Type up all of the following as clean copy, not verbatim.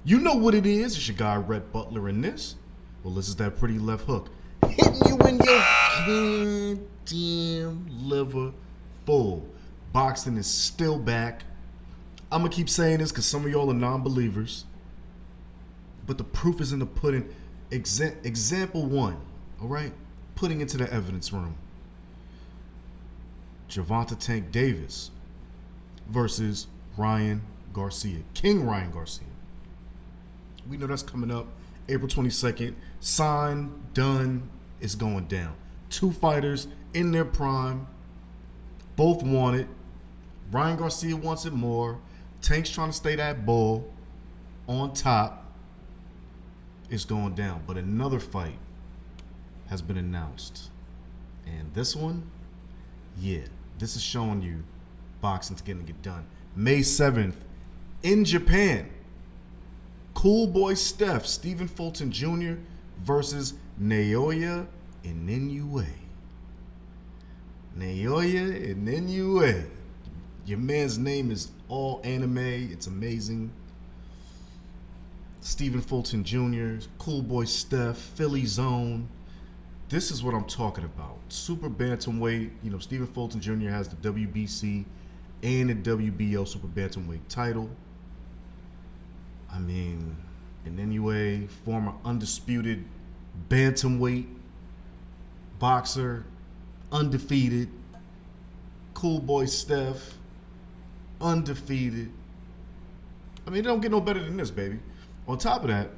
You know what it is. It's your guy, Rhett Butler, in this. Well, this is that pretty left hook. Hitting you in your goddamn liver full. Boxing is still back. I'm going to keep saying this because some of y'all are non-believers. But the proof is in the pudding. Example one, all right? Putting into the evidence room. Gervonta Tank Davis versus Ryan Garcia. King Ryan Garcia. We know that's coming up April 22nd. Signed, done, it's going down. Two fighters in their prime. Both want it. Ryan Garcia wants it more. Tank's trying to stay that bull on top. It's going down. But another fight has been announced. And this one, yeah, this is showing you boxing's getting it done. May 7th in Japan. Cool Boy Steph, Stephen Fulton Jr. versus Naoya Inoue. Naoya Inoue. Your man's name is all anime. It's amazing. Stephen Fulton Jr., Cool Boy Steph, Philly Zone. This is what I'm talking about. Super bantamweight. You know, Stephen Fulton Jr. has the WBC and the WBO super bantamweight title. I mean, Inoue, former undisputed bantamweight boxer, undefeated. Cool Boy Steph, undefeated. I mean, it don't get no better than this, baby. On top of that,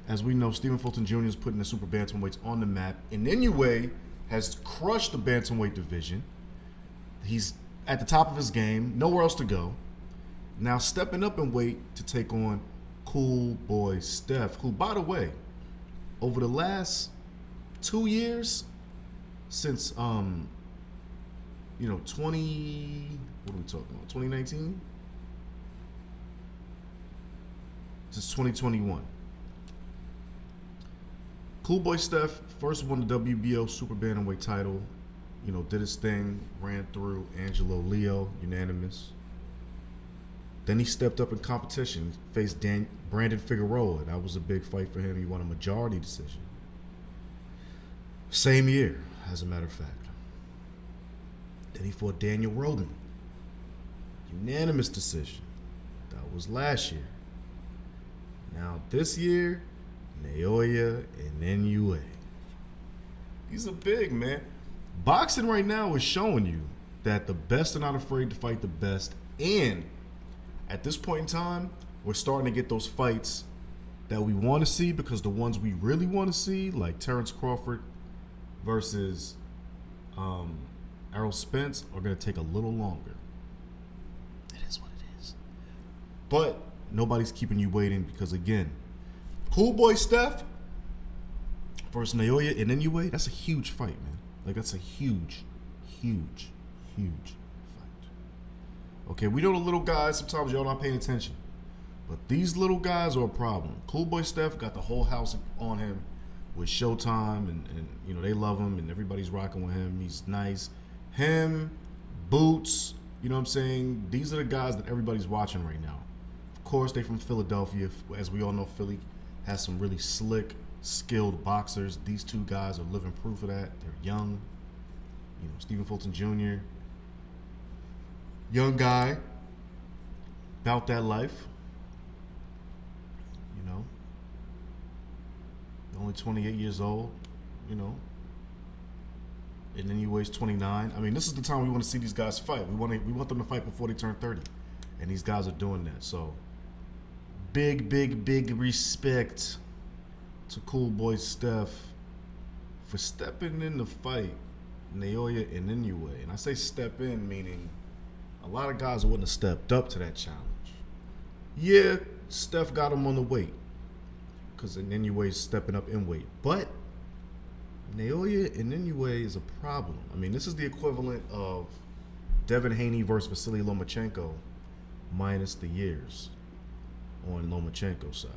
as we know, Stephen Fulton Jr. is putting the super bantamweights on the map. Inoue has crushed the bantamweight division. He's at the top of his game, nowhere else to go. Now stepping up in weight to take on Cool Boy Steph, who, by the way, over the last 2 years, since 20, what are we talking about? 2019? Since 2021. Cool Boy Steph first won the WBO super bantamweight title. You know, did his thing, ran through Angelo Leo, unanimous. Then he stepped up in competition, faced Brandon Figueroa. That was a big fight for him. He won a majority decision. Same year, as a matter of fact. Then he fought Daniel Roden. Unanimous decision. That was last year. Now this year, Naoya Inoue. These are big, man. Boxing right now is showing you that the best are not afraid to fight the best, and at this point in time, we're starting to get those fights that we want to see, because the ones we really want to see, like Terrence Crawford versus Errol Spence, are going to take a little longer. It is what it is. But nobody's keeping you waiting, because, again, Cool Boy Steph versus Naoya Inoue, that's a huge fight, man. Like, that's a huge, huge, huge fight. Okay, we know the little guys, sometimes y'all not paying attention. But these little guys are a problem. Cool Boy Steph got the whole house on him with Showtime, and you know, they love him, and everybody's rocking with him. He's nice. Him, Boots, you know what I'm saying? These are the guys that everybody's watching right now. Of course, they from Philadelphia. As we all know, Philly has some really slick, skilled boxers. These two guys are living proof of that. They're young. You know, Stephen Fulton Jr., young guy, about that life. You know, only 28 years old, you know. And then he weighs 29. I mean, this is the time we want to see these guys fight. We want them to fight before they turn 30. And these guys are doing that. So, big, big, big respect to Cool Boy Steph for stepping in the fight, Naoya Inoue. And I say step in, meaning a lot of guys wouldn't have stepped up to that challenge. Yeah, Steph got him on the weight, because Inoue is stepping up in weight. But Naoya Inoue is a problem. I mean, this is the equivalent of Devin Haney versus Vasily Lomachenko minus the years on Lomachenko's side.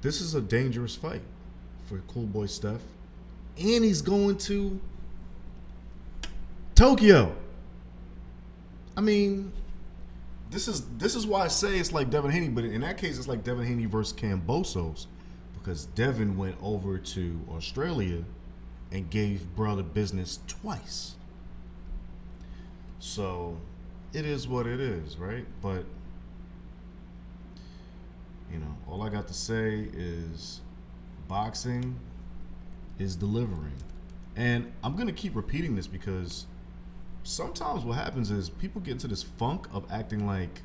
This is a dangerous fight for Cool Boy Steph. And he's going to Tokyo. I mean, this is why I say it's like Devin Haney, but in that case, it's like Devin Haney versus Kambosos, because Devin went over to Australia and gave brother business twice. So it is what it is, right? But all I got to say is boxing is delivering. And I'm going to keep repeating this because sometimes what happens is people get into this funk of acting like,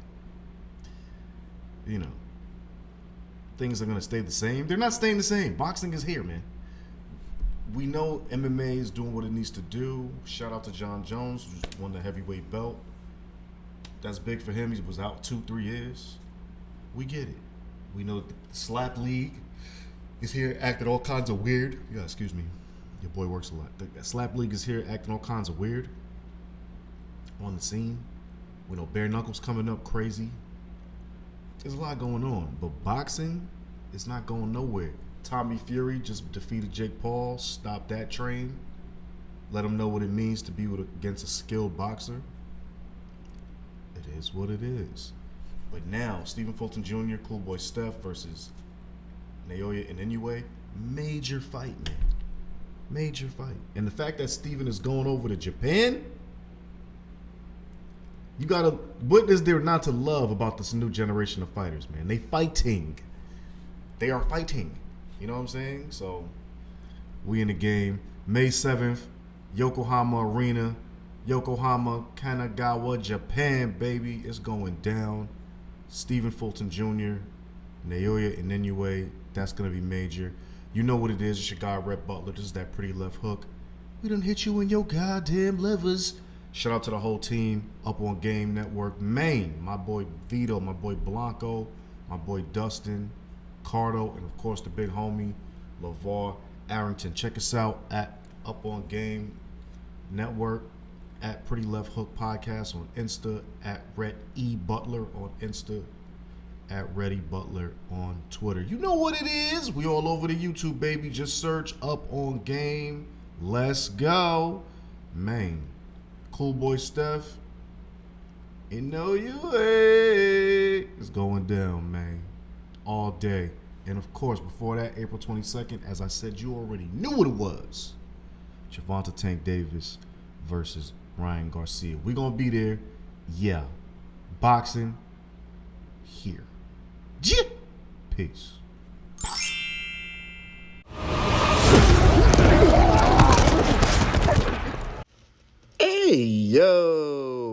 things are going to stay the same. They're not staying the same. Boxing is here, man. We know MMA is doing what it needs to do. Shout out to John Jones, who won the heavyweight belt. That's big for him. He was out 2-3 years. We get it. We know the slap league is here acting all kinds of weird. Yeah, excuse me. Your boy works a lot. The slap league is here acting all kinds of weird on the scene. We know bare knuckles coming up crazy. There's a lot going on. But boxing is not going nowhere. Tommy Fury just defeated Jake Paul. Stopped that train. Let him know what it means to be against a skilled boxer. It is what it is. But now, Stephen Fulton Jr., Cool Boy Steph versus Naoya Inoue. Major fight, man. Major fight. And the fact that Stephen is going over to Japan, what is there not to love about this new generation of fighters, man? They fighting. They are fighting. You know what I'm saying? So, we in the game. May 7th, Yokohama Arena. Yokohama, Kanagawa, Japan, baby. It's going down. Stephen Fulton Jr., Naoya Inoue. That's going to be major. You know what it is. It's your guy, Rhett Butler. This is that pretty left hook. We done hit you in your goddamn livers. Shout out to the whole team up on Game Network. Maine, my boy Vito, my boy Blanco, my boy Dustin, Cardo, and of course the big homie, LeVar Arrington. Check us out at Up on Game Network, at Pretty Left Hook Podcast on Insta, at Rhett E. Butler on Insta, at Reddy Butler on Twitter. You know what it is. We all over the YouTube, baby. Just search Up on Game. Let's go. Man. Cool Boy Steph. Inoue is going down, man. All day. And of course, before that, April 22nd, as I said, you already knew what it was. Gervonta Tank Davis versus Ryan Garcia. We're going to be there. Yeah. Boxing here. Yeah. Peace. Hey, yo.